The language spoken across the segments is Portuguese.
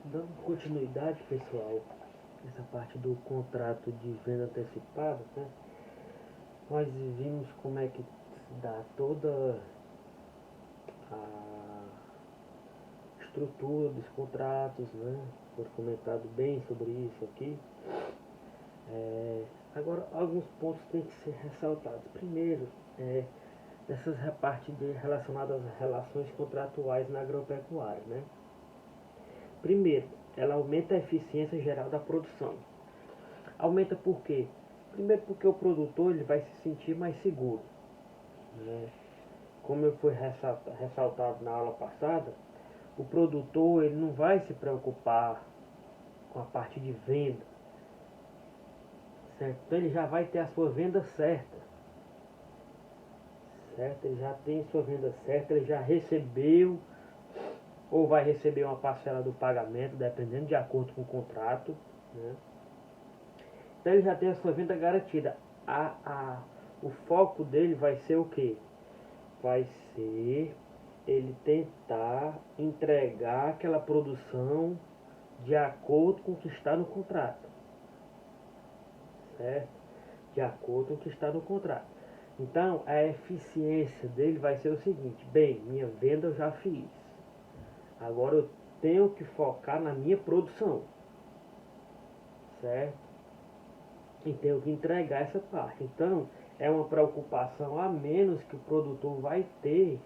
Dando continuidade, pessoal, essa parte do contrato de venda antecipada, né? Nós vimos como é que se dá toda a estrutura dos contratos, né? Foi comentado bem sobre isso aqui. Agora, alguns pontos têm que ser ressaltados. Primeiro, dessas partes relacionadas às relações contratuais na agropecuária, né? Primeiro, ela aumenta a eficiência geral da produção. Aumenta por quê? Primeiro porque o produtor ele vai se sentir mais seguro, né? Como eu fui ressaltado na aula passada, o produtor ele não vai se preocupar com a parte de venda, certo? Então ele já vai ter a sua venda certa, certo? Ele já tem sua venda certa, ele já recebeu ou vai receber uma parcela do pagamento, dependendo de acordo com o contrato, né? Então ele já tem a sua venda garantida. O foco dele vai ser o quê? Vai ser ele tentar entregar aquela produção de acordo com o que está no contrato, certo? De acordo com o que está no contrato. Então a eficiência dele vai ser o seguinte: bem, minha venda eu já fiz, agora eu tenho que focar na minha produção, certo? E tenho que entregar essa parte. Então é uma preocupação a menos que o produtor vai ter,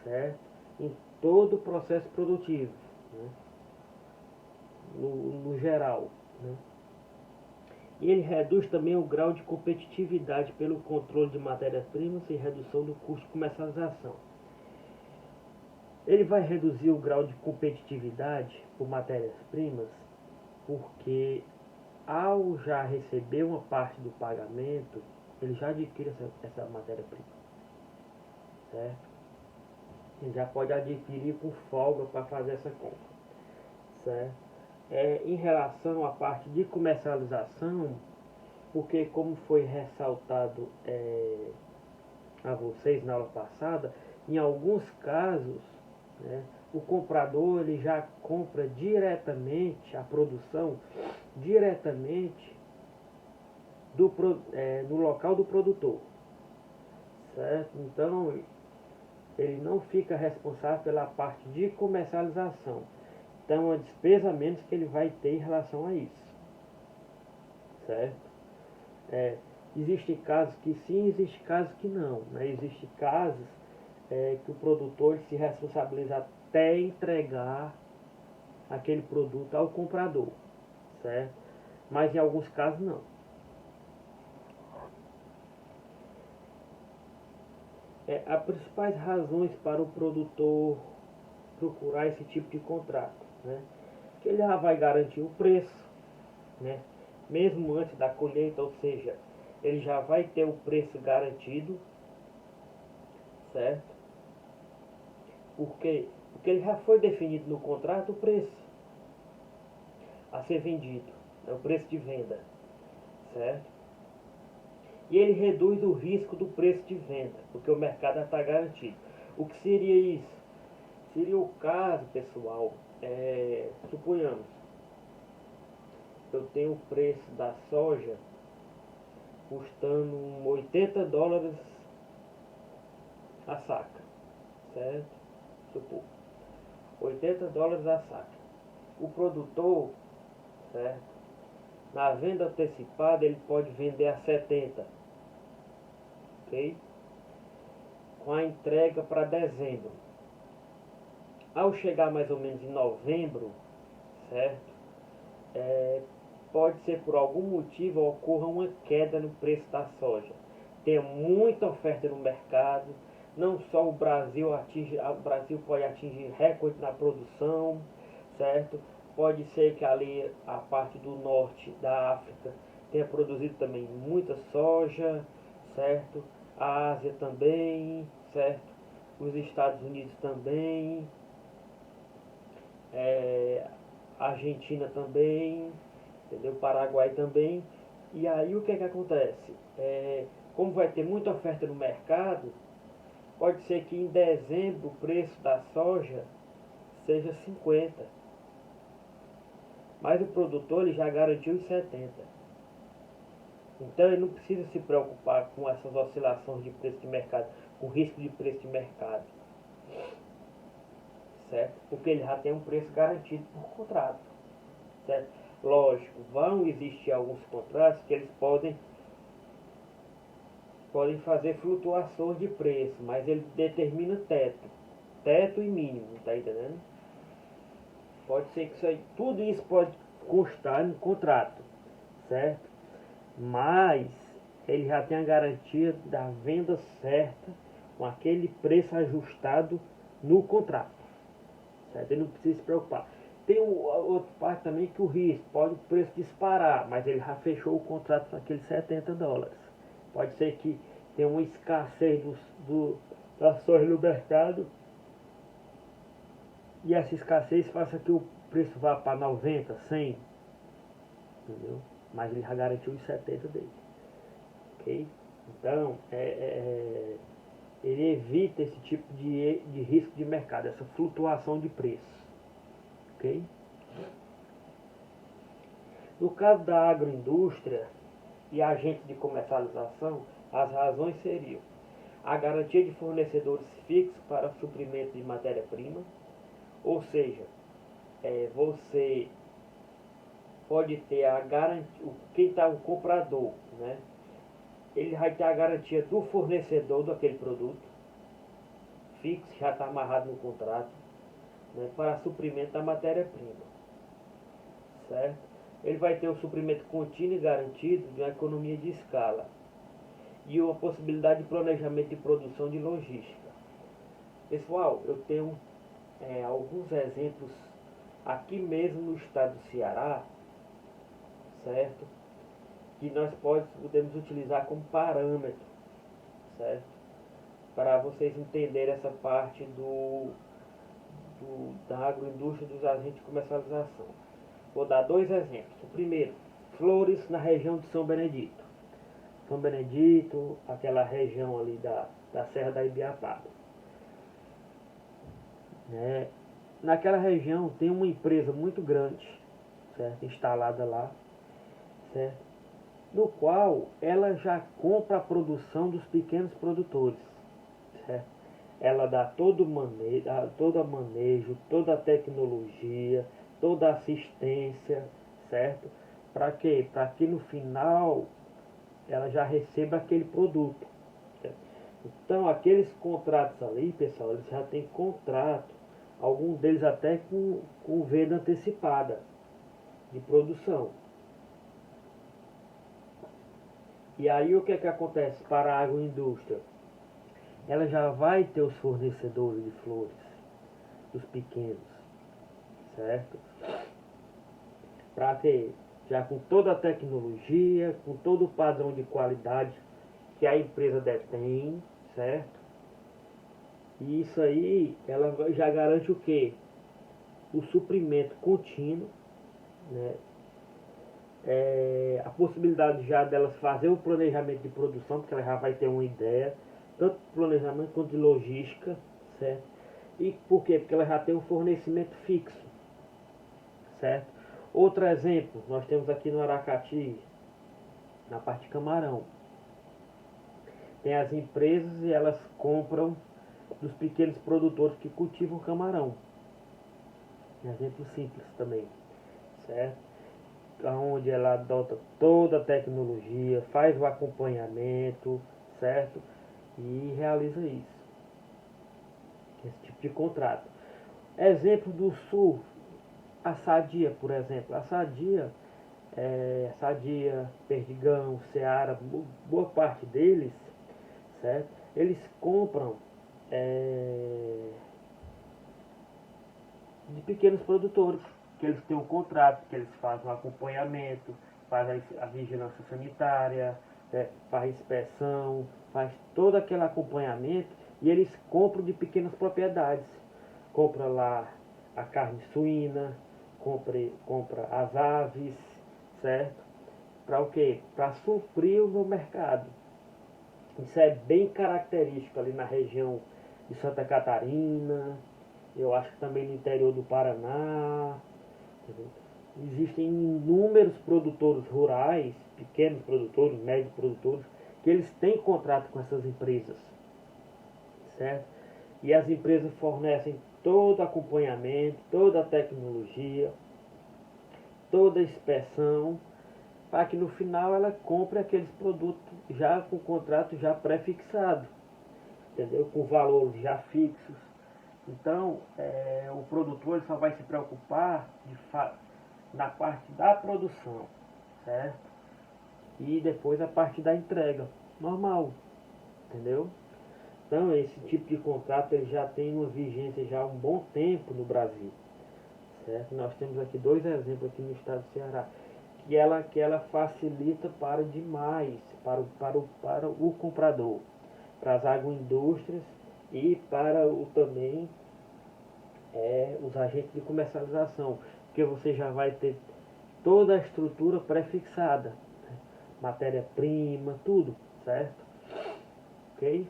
certo? Em todo o processo produtivo, né? no geral, né? E ele reduz também o grau de competitividade pelo controle de matérias-primas e redução do custo de comercialização. Ele vai reduzir o grau de competitividade por matérias-primas porque ao já receber uma parte do pagamento, ele já adquire essa matéria-prima, certo? Ele já pode adquirir com folga para fazer essa compra, certo? Em relação à parte de comercialização, porque como foi ressaltado a vocês na aula passada, em alguns casos, né, o comprador ele já compra diretamente a produção diretamente no local do produtor, certo? Então ele não fica responsável pela parte de comercialização. Então é uma despesa a menos que ele vai ter em relação a isso, certo? Existem casos que sim, existem casos que não, né? Existem casos que o produtor se responsabiliza até entregar aquele produto ao comprador, certo? Mas em alguns casos não. As principais razões para o produtor procurar esse tipo de contrato, né? Que ele já vai garantir o preço, né? Mesmo antes da colheita, ou seja, ele já vai ter o preço garantido, certo? Por quê? Porque ele já foi definido no contrato o preço a ser vendido, né? O preço de venda, certo? E ele reduz o risco do preço de venda, porque o mercado já está garantido. O que seria isso? Seria o caso, pessoal, suponhamos, eu tenho o preço da soja custando $80 a saca, certo? Supor, $80 a saca. O produtor, certo? Na venda antecipada ele pode vender a 70, ok? Com a entrega para dezembro. Ao chegar mais ou menos em novembro, certo? Pode ser por algum motivo ocorra uma queda no preço da soja. Tem muita oferta no mercado, não só o Brasil pode atingir recorde na produção, certo? Pode ser que ali a parte do norte da África tenha produzido também muita soja, certo? A Ásia também, certo? Os Estados Unidos também, a Argentina também, entendeu? Paraguai também. E aí o que é que acontece? Como vai ter muita oferta no mercado, pode ser que em dezembro o preço da soja seja 50, mas o produtor ele já garantiu os 70. Então ele não precisa se preocupar com essas oscilações de preço de mercado, com risco de preço de mercado, certo? Porque ele já tem um preço garantido por contrato, certo? Lógico, vão existir alguns contratos que eles podem fazer flutuações de preço, mas ele determina teto e mínimo, tá entendendo? Pode ser que isso aí, tudo isso pode constar no contrato, certo? Mas ele já tem a garantia da venda certa com aquele preço ajustado no contrato, certo? Ele não precisa se preocupar. Tem outra parte também que o risco pode o preço disparar, mas ele já fechou o contrato com aqueles 70 dólares. Pode ser que tenha uma escassez das ações no mercado e essa escassez faça que o preço vá para 90, 100, entendeu? Mas ele já garantiu os 70 dele, ok? Então, ele evita esse tipo de risco de mercado, essa flutuação de preço, ok? No caso da agroindústria e agentes de comercialização, as razões seriam a garantia de fornecedores fixos para suprimento de matéria-prima, ou seja, você pode ter a garantia, quem está o comprador, né? Ele vai ter a garantia do fornecedor daquele produto, fixo, já está amarrado no contrato, né, para suprimento da matéria-prima, certo? Ele vai ter o suprimento contínuo e garantido de uma economia de escala e uma possibilidade de planejamento de produção de logística. Pessoal, eu tenho alguns exemplos aqui mesmo no estado do Ceará, certo? Que nós podemos utilizar como parâmetro, certo? Para vocês entenderem essa parte da agroindústria e dos agentes de comercialização. Vou dar dois exemplos. O primeiro, flores na região de São Benedito. São Benedito, aquela região ali da Serra da Ibiapaba. Né? Naquela região tem uma empresa muito grande, certo? Instalada lá, certo? No qual ela já compra a produção dos pequenos produtores, certo? Ela dá todo manejo, toda a tecnologia, toda a assistência, certo? Para quê? Para que no final ela já receba aquele produto, certo? Então aqueles contratos ali, pessoal, eles já têm contrato, alguns deles até com venda antecipada de produção. E aí o que é que acontece para a agroindústria? Ela já vai ter os fornecedores de flores, dos pequenos, certo? Para ter, já com toda a tecnologia, com todo o padrão de qualidade que a empresa detém, certo? E isso aí, ela já garante o quê? O suprimento contínuo, né? A possibilidade já delas fazer o planejamento de produção, porque ela já vai ter uma ideia, tanto de planejamento quanto de logística, certo? E por quê? Porque ela já tem um fornecimento fixo, certo? Outro exemplo, nós temos aqui no Aracati, na parte de camarão. Tem as empresas e elas compram dos pequenos produtores que cultivam camarão. Exemplo simples também, certo? Onde ela adota toda a tecnologia, faz o acompanhamento, certo? E realiza isso. Esse tipo de contrato. Exemplo do sul, a Sadia, por exemplo. A Sadia, Sadia, Perdigão, Seara, boa parte deles, certo? Eles compram de pequenos produtores, que eles têm um contrato, que eles fazem o acompanhamento, fazem a vigilância sanitária, faz inspeção, faz todo aquele acompanhamento e eles compram de pequenas propriedades. Compra lá a carne suína, compra as aves, certo? Para o quê? Para suprir o meu mercado. Isso é bem característico ali na região de Santa Catarina, eu acho que também no interior do Paraná, entendeu? existem inúmeros produtores rurais, pequenos produtores, médios produtores, que eles têm contrato com essas empresas, certo? E as empresas fornecem todo o acompanhamento, toda a tecnologia, toda a inspeção, para que no final ela compre aqueles produtos já com contrato já pré-fixado, entendeu? Com valores já fixos. Então, o produtor ele só vai se preocupar na parte da produção, certo? E depois a parte da entrega, normal, entendeu? Então, esse tipo de contrato ele já tem uma vigência já há um bom tempo no Brasil, certo? Nós temos aqui dois exemplos aqui no estado do Ceará, que ela facilita para demais para o comprador, para as agroindústrias e para o também os agentes de comercialização, porque você já vai ter toda a estrutura pré-fixada, né? Matéria-prima, tudo, certo? Ok?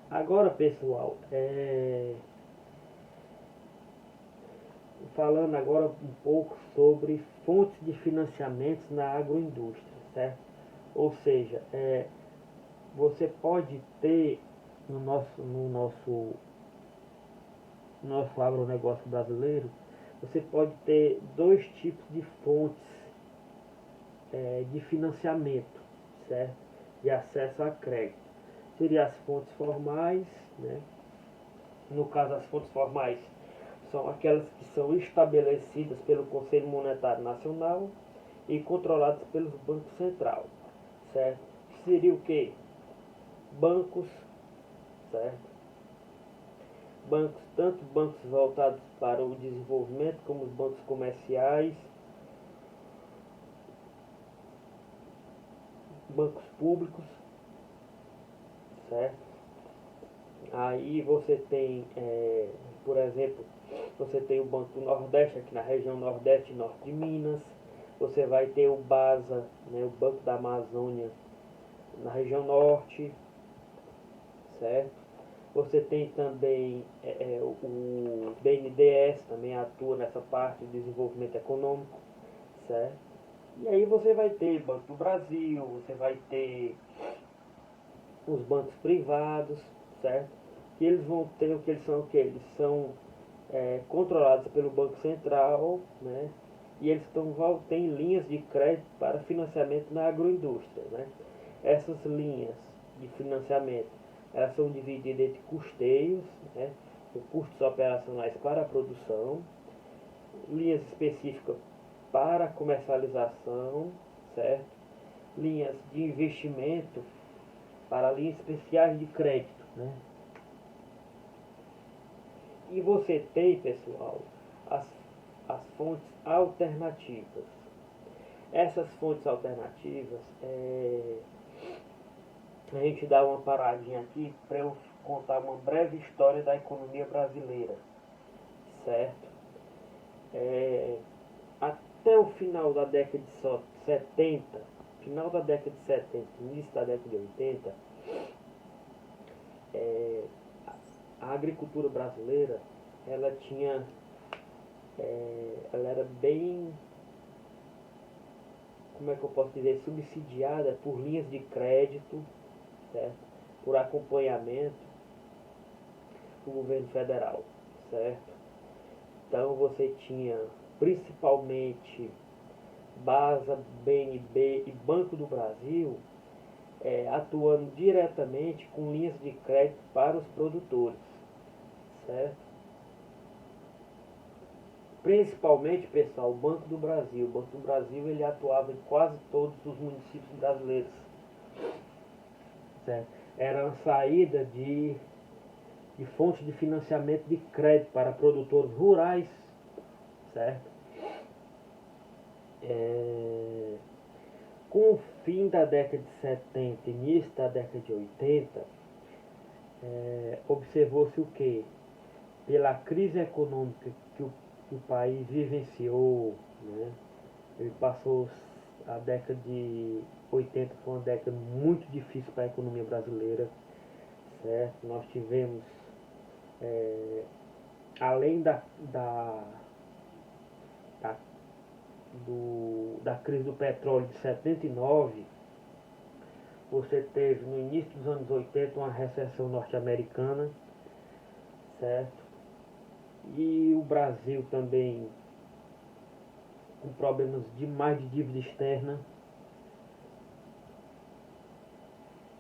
Agora, pessoal, falando agora um pouco sobre fontes de financiamentos na agroindústria, certo? Ou seja, você pode ter no nosso agronegócio brasileiro, você pode ter dois tipos de fontes de financiamento, certo? De acesso a crédito. Seria as fontes formais, né? No caso, as fontes formais são aquelas que são estabelecidas pelo Conselho Monetário Nacional e controladas pelos bancos central, certo? Seria o que? Bancos, certo? Bancos, tanto bancos voltados para o desenvolvimento como os bancos comerciais, bancos públicos, certo? Aí você tem, por exemplo, você tem o Banco do Nordeste aqui na região Nordeste e Norte de Minas, você vai ter o BASA, né, o Banco da Amazônia na região Norte, certo? Você tem também o BNDES, também atua nessa parte de desenvolvimento econômico, certo? E aí você vai ter Banco do Brasil, você vai ter os bancos privados, certo? Que eles vão ter o que eles são, o que eles são controlados pelo Banco Central, né? E eles têm linhas de crédito para financiamento na agroindústria, né? Essas linhas de financiamento, elas são divididas entre custeios, né? Custos operacionais para a produção, linhas específicas para comercialização, certo? Linhas de investimento para linhas especiais de crédito, né? E você tem, pessoal, as, as fontes alternativas. Essas fontes alternativas, a gente dá uma paradinha aqui para eu contar uma breve história da economia brasileira, certo? Até o final da década de 70, final da década de 70, início da década de 80, a agricultura brasileira, ela tinha, ela era bem, como é que eu posso dizer, subsidiada por linhas de crédito, certo? Por acompanhamento do governo federal, certo? Então você tinha principalmente BASA, BNB e Banco do Brasil atuando diretamente com linhas de crédito para os produtores, certo? Principalmente, pessoal, o Banco do Brasil. O Banco do Brasil ele atuava em quase todos os municípios brasileiros, certo? Era uma saída de fontes de financiamento de crédito para produtores rurais, certo? Com o fim da década de 70, início da década de 80, observou-se o que? Pela crise econômica que o país vivenciou, né? Ele passou a década de 80, foi uma década muito difícil para a economia brasileira, certo? Nós tivemos, além da crise do petróleo de 79, você teve no início dos anos 80 uma recessão norte-americana, certo? E o Brasil também com problemas demais de dívida externa,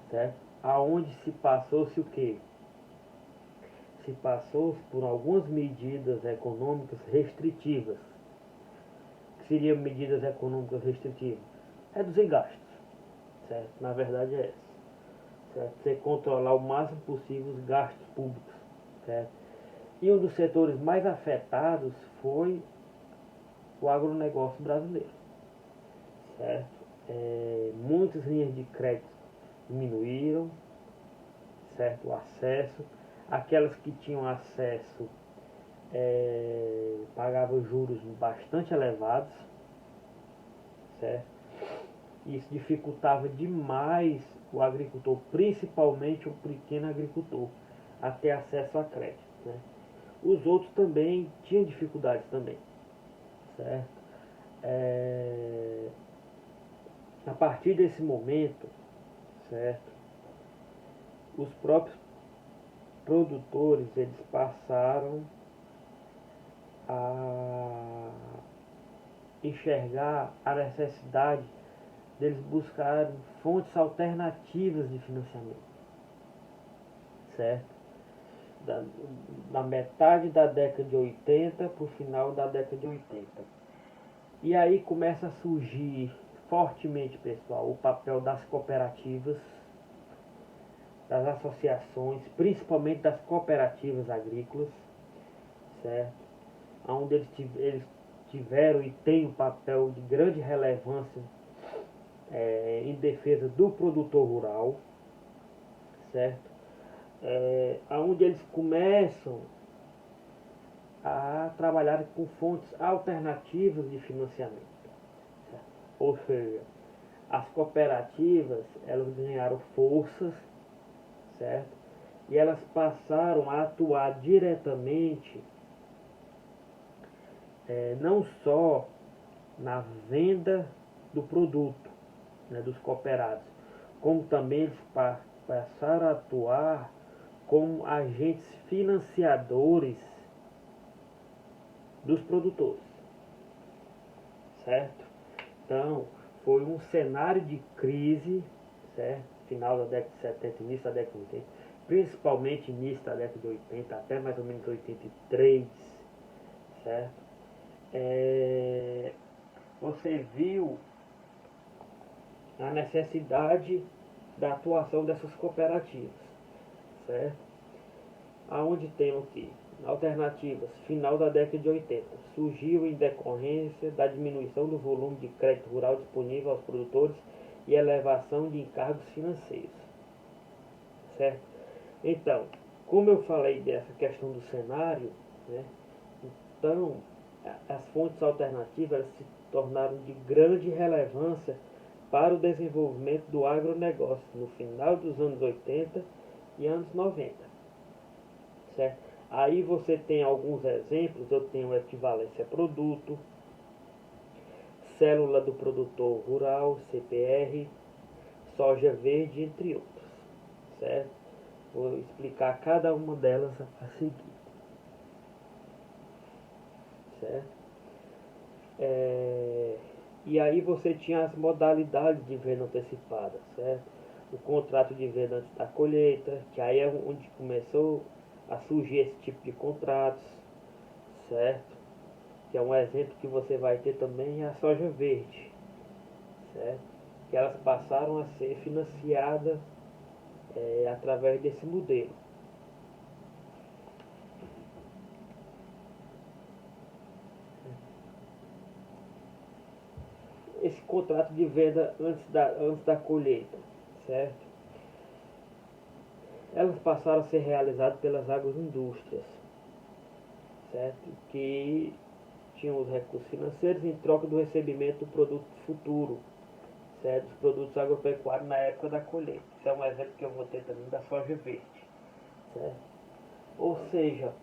certo? Aonde se passou-se o quê? Se passou por algumas medidas econômicas restritivas. O que seriam medidas econômicas restritivas? Reduzir gastos, certo? Na verdade é essa. Certo? Você controlar o máximo possível os gastos públicos, certo? E um dos setores mais afetados foi o agronegócio brasileiro, certo? Muitas linhas de crédito diminuíram, certo? O acesso, aquelas que tinham acesso pagavam juros bastante elevados, certo? Isso dificultava demais o agricultor, principalmente o pequeno agricultor, a ter acesso a crédito, né? Os outros também tinham dificuldades também, certo? A partir desse momento, certo? Os próprios produtores, eles passaram a enxergar a necessidade deles buscarem fontes alternativas de financiamento, certo? Da metade da década de 80 para o final da década de 80. E aí começa a surgir fortemente, pessoal, o papel das cooperativas, das associações, principalmente das cooperativas agrícolas, certo? Onde eles tiveram e têm um papel de grande relevância em defesa do produtor rural, certo? Onde eles começam a trabalhar com fontes alternativas de financiamento, certo? Ou seja, as cooperativas, elas ganharam forças, certo? E elas passaram a atuar diretamente, não só na venda do produto, né, dos cooperados, como também eles passaram a atuar como agentes financiadores dos produtores, certo? Então, foi um cenário de crise, certo? Final da década de 70, início da década de 80, principalmente início da década de 80, até mais ou menos 83, certo? Você viu a necessidade da atuação dessas cooperativas, certo? Aonde tem o que? Alternativas, final da década de 80, surgiu em decorrência da diminuição do volume de crédito rural disponível aos produtores e elevação de encargos financeiros, certo? Então, como eu falei dessa questão do cenário, né? Então, as fontes alternativas se tornaram de grande relevância para o desenvolvimento do agronegócio no final dos anos 80 e anos 90, certo? Aí você tem alguns exemplos, eu tenho equivalência produto, célula do produtor rural, CPR, soja verde, entre outros, certo? Vou explicar cada uma delas a seguir, certo? E aí você tinha as modalidades de venda antecipada, certo? O contrato de venda antes da colheita, que aí é onde começou a surgir esse tipo de contratos, certo? Que é um exemplo que você vai ter também a soja verde, certo? Que elas passaram a ser financiadas através desse modelo. Esse contrato de venda antes da colheita, certo? Elas passaram a ser realizadas pelas agroindústrias, certo? Que tinham os recursos financeiros em troca do recebimento do produto futuro, certo? Dos produtos agropecuários na época da colheita. Isso é um exemplo que eu vou ter também da soja verde, certo? Ou seja,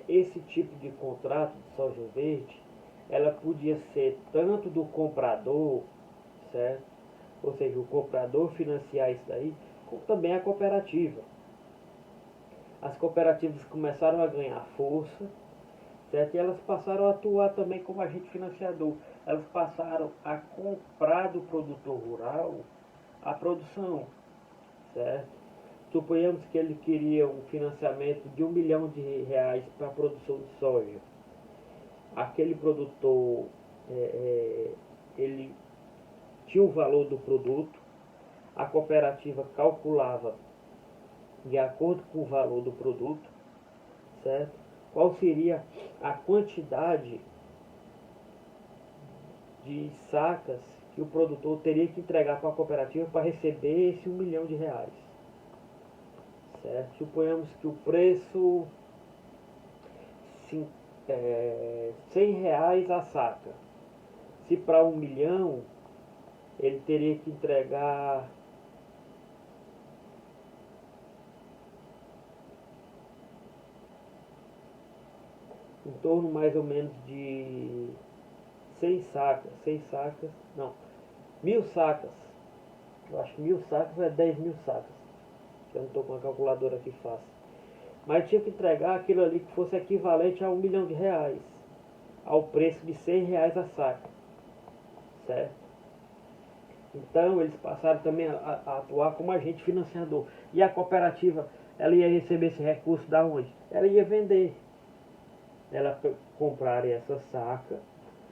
esse tipo de contrato de soja verde, ela podia ser tanto do comprador, certo? Ou seja, o comprador financiar isso daí, como também a cooperativa. As cooperativas começaram a ganhar força, certo? E elas passaram a atuar também como agente financiador. Elas passaram a comprar do produtor rural a produção, certo? Suponhamos que ele queria um financiamento de R$ 1 milhão para a produção de soja. Aquele produtor, ele tinha o valor do produto, a cooperativa calculava de acordo com o valor do produto, certo? Qual seria a quantidade de sacas que o produtor teria que entregar para a cooperativa para receber esse R$ 1 milhão, certo? Suponhamos que o preço R$ 100 a saca. Se para 1 milhão ele teria que entregar em torno mais ou menos de 100 sacas, não, 1.000 sacas. Eu acho que 1.000 sacas é 10.000 sacas. Eu não estou com a calculadora aqui fácil. Mas tinha que entregar aquilo ali que fosse equivalente a R$ 1 milhão, ao preço de R$ 100 a saca, certo? Então eles passaram também a atuar como agente financiador. E a cooperativa, ela ia receber esse recurso da onde? Ela ia vender. Ela compraria essa saca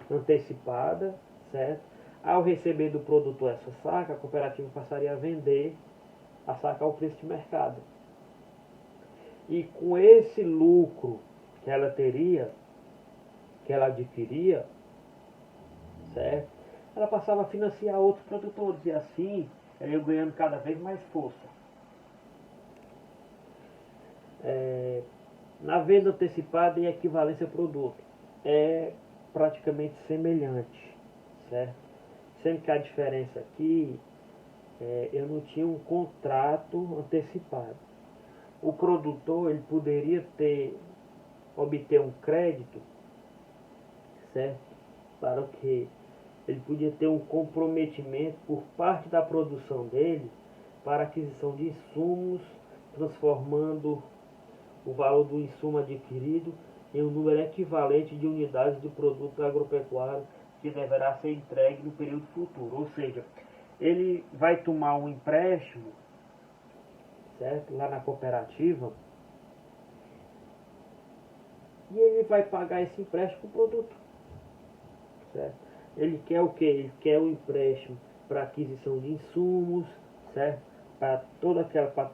antecipada, certo? Ao receber do produtor essa saca, a cooperativa passaria a vender a saca ao preço de mercado. E com esse lucro que ela teria, que ela adquiria, certo? Ela passava a financiar outros produtores e assim ela ia ganhando cada vez mais força. Na venda antecipada e equivalência ao produto é praticamente semelhante, certo? Sendo que a diferença aqui eu não tinha um contrato antecipado. O produtor ele poderia obter um crédito, certo? Para o que ele podia ter um comprometimento por parte da produção dele para aquisição de insumos, transformando o valor do insumo adquirido em um número equivalente de unidades do produto agropecuário que deverá ser entregue no período futuro. Ou seja, ele vai tomar um empréstimo, certo? Lá na cooperativa, e ele vai pagar esse empréstimo com o produto, certo? Ele quer o que? Ele quer o empréstimo para aquisição de insumos, certo? Para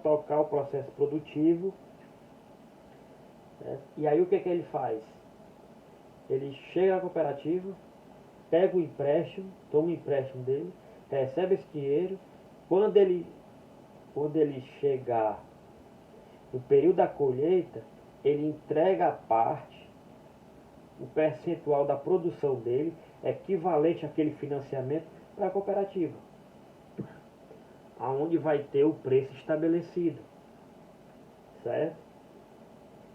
tocar o processo produtivo. Certo? E aí o que ele faz? Ele chega à cooperativa, pega o empréstimo, toma o empréstimo dele, recebe esse dinheiro. Quando ele chegar no período da colheita, ele entrega a parte, o percentual da produção dele, equivalente àquele financiamento para a cooperativa, aonde vai ter o preço estabelecido, certo?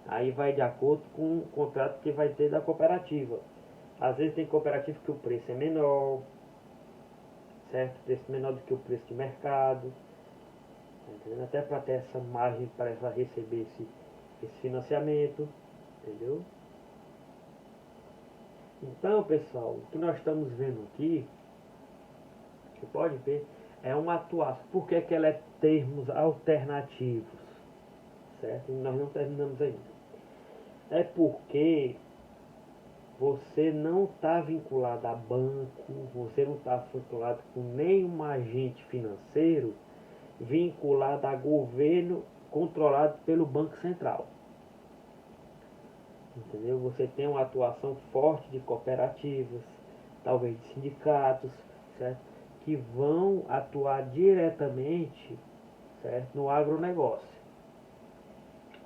Aí vai de acordo com o contrato que vai ter da cooperativa. Às vezes tem cooperativa que o preço é menor, certo? Preço menor do que o preço de mercado, entendeu? Até para ter essa margem para ela receber esse financiamento, entendeu? Então, pessoal, o que nós estamos vendo aqui, você pode ver, é uma atuação. Por que ela é termos alternativos, certo? Nós não terminamos ainda. É porque você não está vinculado a banco, você não está vinculado com nenhum agente financeiro vinculado a governo controlado pelo Banco Central. Entendeu? Você tem uma atuação forte de cooperativas, talvez de sindicatos, certo? Que vão atuar diretamente, certo? No agronegócio.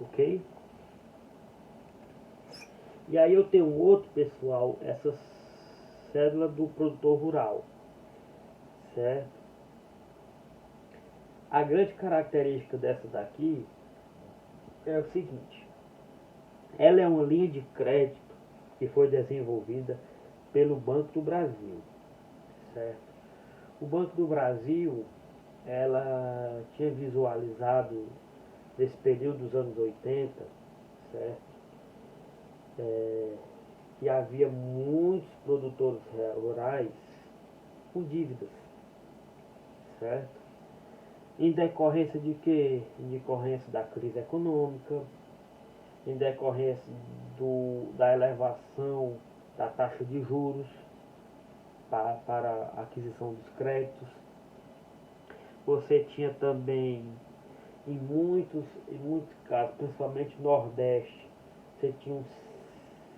Ok? E aí eu tenho outro, pessoal, essa cédula do produtor rural, certo? A grande característica dessa daqui é o seguinte: ela é uma linha de crédito que foi desenvolvida pelo Banco do Brasil, certo? O Banco do Brasil, ela tinha visualizado nesse período dos anos 80, certo? Que havia muitos produtores rurais com dívidas, certo? Em decorrência de quê? Em decorrência da crise econômica, em decorrência da elevação da taxa de juros para a aquisição dos créditos. Você tinha também, em muitos casos, principalmente no Nordeste, você tinha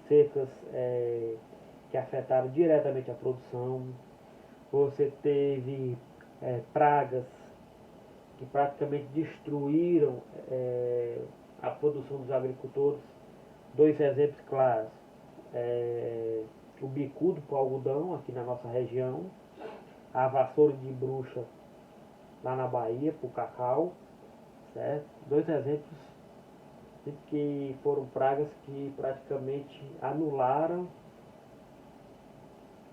secas que afetaram diretamente a produção. Você teve pragas que praticamente destruíram a produção dos agricultores. Dois exemplos claros: o bicudo para o algodão aqui na nossa região, a vassoura de bruxa lá na Bahia para o cacau, certo? Dois exemplos de que foram pragas que praticamente anularam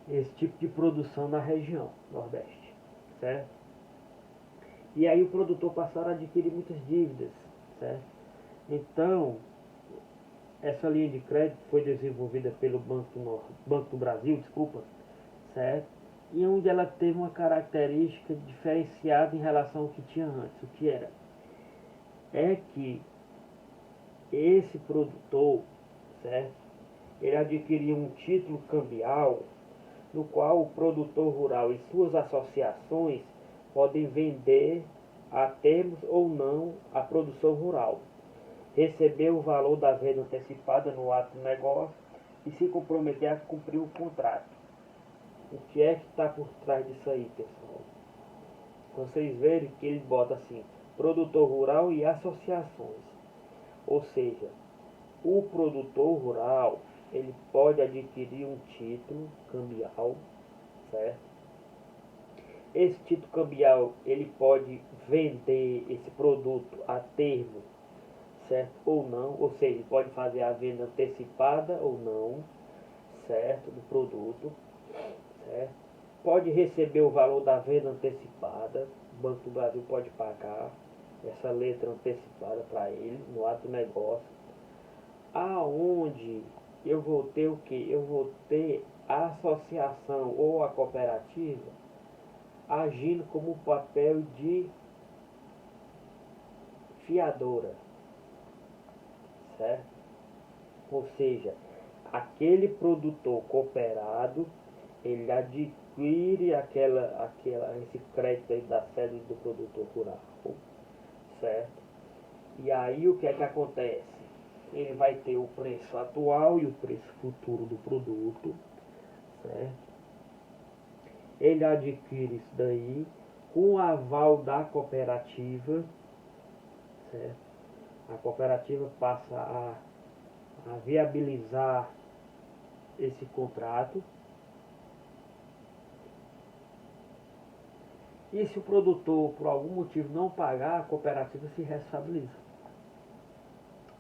esse tipo de produção na região Nordeste, certo? E aí o produtor passaram a adquirir muitas dívidas, certo? Então, essa linha de crédito foi desenvolvida pelo Banco do Brasil, desculpa, certo? E onde ela teve uma característica diferenciada em relação ao que tinha antes. O que era? É que esse produtor, certo? Ele adquiria um título cambial no qual o produtor rural e suas associações podem vender a termos ou não a produção rural, receber o valor da venda antecipada no ato do negócio e se comprometer a cumprir o contrato. O que é que está por trás disso aí, pessoal? Vocês verem que ele bota assim, produtor rural e associações. Ou seja, o produtor rural, ele pode adquirir um título cambial, certo? Esse título cambial, ele pode vender esse produto a termo, certo? Ou não, ou seja, ele pode fazer a venda antecipada ou não, certo? Do produto, certo? Pode receber o valor da venda antecipada, o Banco do Brasil pode pagar essa letra antecipada para ele no ato do negócio, aonde eu vou ter o que? Eu vou ter a associação ou a cooperativa agindo como papel de fiadora, certo? Ou seja, aquele produtor cooperado, ele adquire esse crédito aí da sede do produtor rural, certo? E aí o que é que acontece? Ele vai ter o preço atual e o preço futuro do produto, certo? Ele adquire isso daí com o aval da cooperativa, certo? A cooperativa passa a viabilizar esse contrato. E se o produtor, por algum motivo, não pagar, a cooperativa se responsabiliza.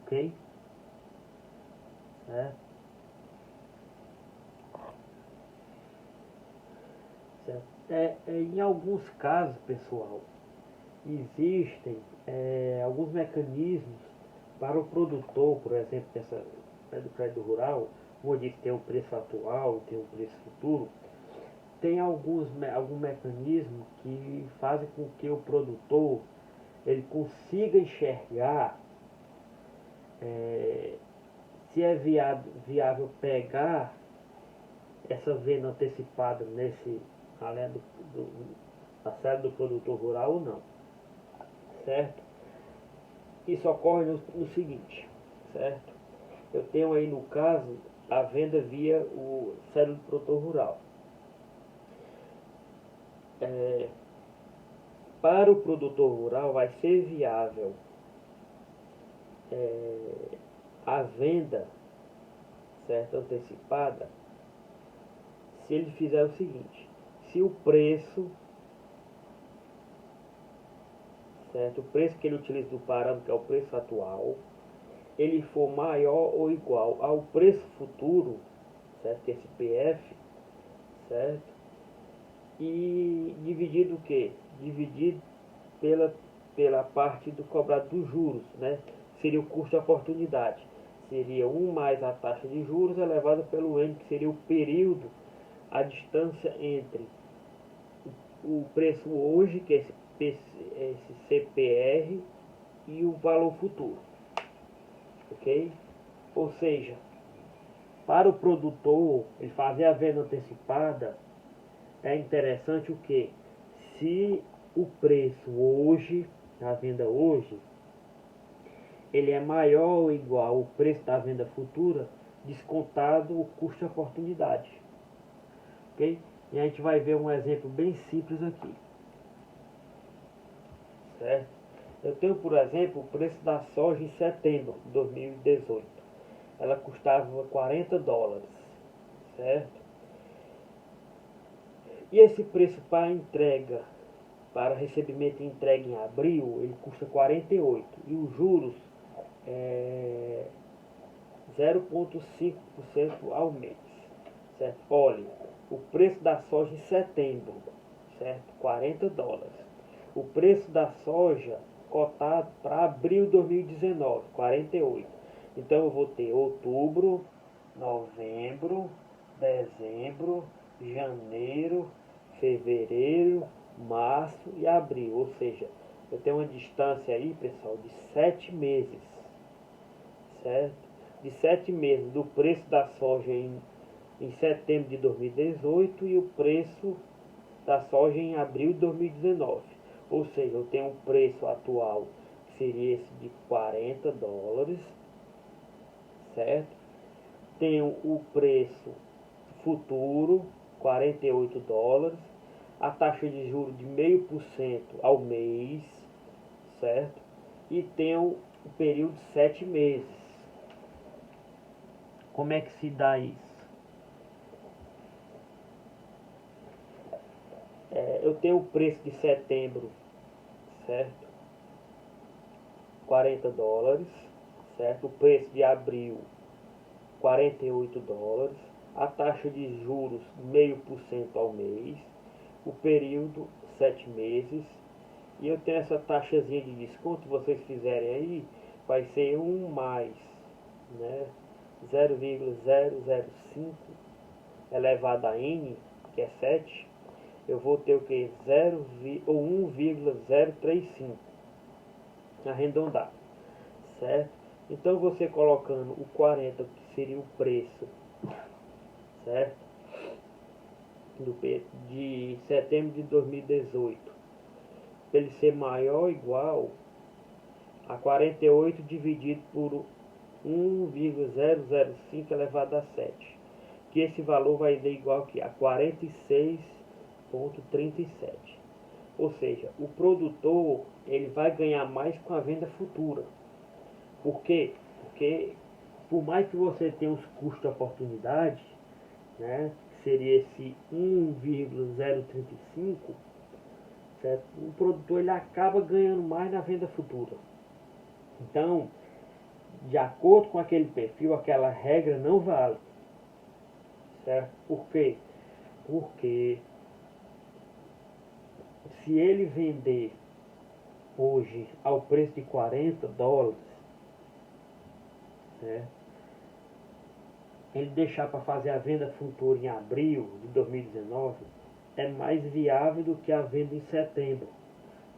Ok? Certo? Em alguns casos, pessoal, existem alguns mecanismos para o produtor, por exemplo, do crédito rural, como eu disse, tem o preço atual, tem o preço futuro. Tem algum mecanismo que fazem com que o produtor ele consiga enxergar se é viável pegar essa venda antecipada além da série do produtor rural ou não, certo? Isso ocorre no seguinte, certo? Eu tenho aí no caso a venda via o série do produtor rural. Para o produtor rural vai ser viável a venda, certo, antecipada, se ele fizer o seguinte: se o preço, certo, o preço que ele utiliza do parâmetro, que é o preço atual, ele for maior ou igual ao preço futuro, certo, que é esse PF, certo? E dividido o quê? Dividido pela parte do cobrado dos juros, né? Seria o custo de oportunidade. Seria 1 mais a taxa de juros elevada pelo N, que seria o período, a distância entre o preço hoje, que é esse CPR, e o valor futuro. Ok? Ou seja, para o produtor, ele fazer a venda antecipada, é interessante o que? Se o preço hoje, a venda hoje, ele é maior ou igual ao preço da venda futura, descontado o custo de oportunidade. Ok? E a gente vai ver um exemplo bem simples aqui. Certo? Eu tenho, por exemplo, o preço da soja em setembro de 2018. Ela custava $40, certo? E esse preço para entrega, para recebimento e entrega em abril, ele custa 48. E os juros é 0,5% ao mês. Certo? Olha, o preço da soja em setembro, certo? $40. O preço da soja cotado para abril de 2019, 48. Então eu vou ter outubro, novembro, dezembro, janeiro, fevereiro, março e abril. Ou seja, eu tenho uma distância aí, pessoal, de 7 meses, certo? De 7 meses do preço da soja em setembro de 2018 e o preço da soja em abril de 2019. Ou seja, eu tenho um preço atual que seria esse de $40, certo? Tenho o preço futuro, $48, a taxa de juros de 0,5% ao mês, certo? E tenho o período de 7 meses. Como é que se dá isso? Eu tenho o preço de setembro, certo? $40, certo? O preço de abril, $48, a taxa de juros 0,5% ao mês, o período 7 meses, e eu tenho essa taxazinha de desconto, se vocês fizerem aí, vai ser 1 mais, né? 0,005 elevado a n, que é 7, eu vou ter o que? 1,035 arredondado, certo? Então você colocando o 40, que seria o preço, certo? De setembro de 2018, para ele ser maior ou igual a 48 dividido por 1,005 elevado a 7, que esse valor vai dar igual aqui a 46,37. Ou seja, o produtor ele vai ganhar mais com a venda futura. Por quê? Porque por mais que você tenha os custos de oportunidade, né, que seria esse 1,035, certo? O produtor ele acaba ganhando mais na venda futura. Então, de acordo com aquele perfil, aquela regra não vale, certo? Por quê? Porque se ele vender hoje ao preço de $40, certo? Ele deixar para fazer a venda futura em abril de 2019 é mais viável do que a venda em setembro,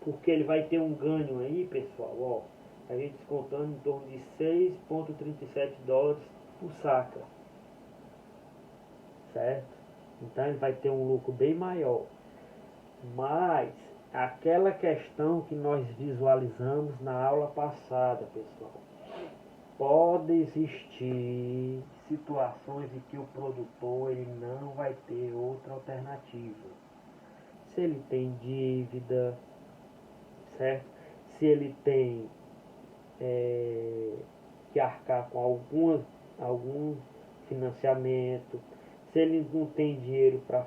porque ele vai ter um ganho aí, pessoal, ó, a gente descontando em torno de $6,37 por saca, certo? Então ele vai ter um lucro bem maior. Mas aquela questão que nós visualizamos na aula passada, pessoal, pode existir situações em que o produtor ele não vai ter outra alternativa. Se ele tem dívida, certo? Se ele tem que arcar com algum financiamento, se ele não tem dinheiro para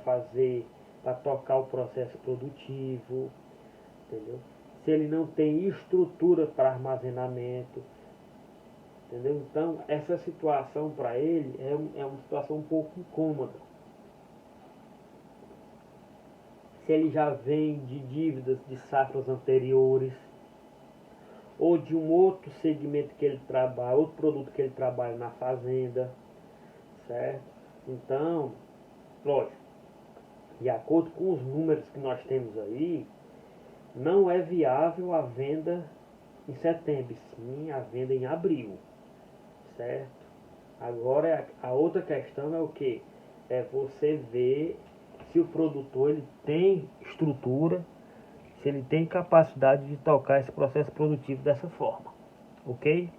tocar o processo produtivo, entendeu? Se ele não tem estrutura para armazenamento, entendeu? Então, essa situação para ele é uma situação um pouco incômoda, se ele já vem de dívidas de safras anteriores, ou de um outro segmento que ele trabalha, outro produto que ele trabalha na fazenda, certo? Então, lógico, de acordo com os números que nós temos aí, não é viável a venda em setembro, sim a venda em abril, certo? Agora a outra questão é o que? É você ver se o produtor ele tem estrutura, se ele tem capacidade de tocar esse processo produtivo dessa forma, ok?